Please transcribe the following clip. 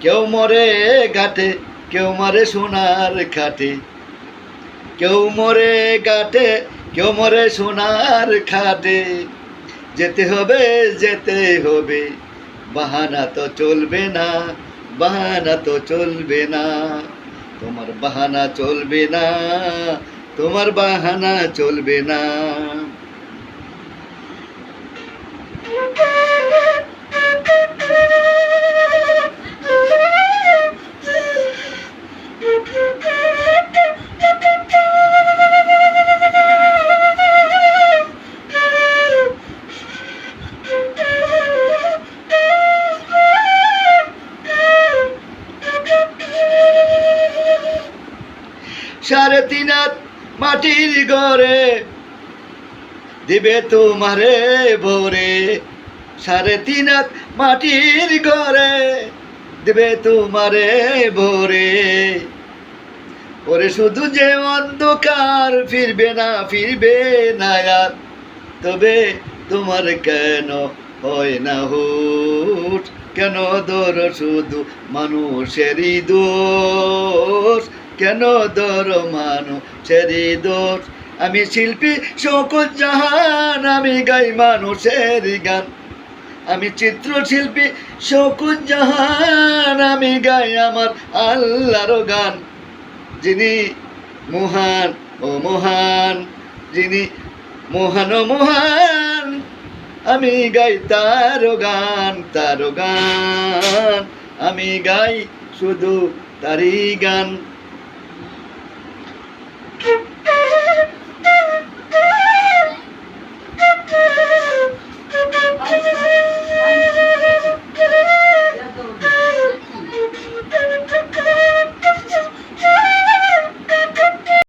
কেউ মরে ঘাটে, কেউ মরে সোনার খাটে। কেউ মরে ঘাটে, কেউ মরে সোনার খাটে। যেতে হবে, যেতে হবে, বাহানা তো চলবে না, বাহানা তো চলবে না। তোমার বাহানা চলবে না, তোমার বাহানা চলবে না। সাড়ে তিন হাত মাটির ঘরে দিবে তোমারে ভরে। সাড়ে তিন হাত মাটির ঘরে দিবে তোমারে ভরে। ওরে শুধু যে অন্ধকার, ফিরবে না, ফিরবে না আর। তবে তোমার কেন হয় না হুট? কেন ধর শুধু মানুষেরই দোষ? কেন ধর মানুষেরই দোষ? আমি শিল্পী শওকত জাহান, আমি গাই মানুষের গান। আমি চিত্রশিল্পী শওকত জাহান, আমি গাই আমার আল্লাহর গান। যিনি মহান ও মহান, যিনি মহান ও মহান, আমি গাই তার গান, তার গান। আমি গাই শুধু তারই গান।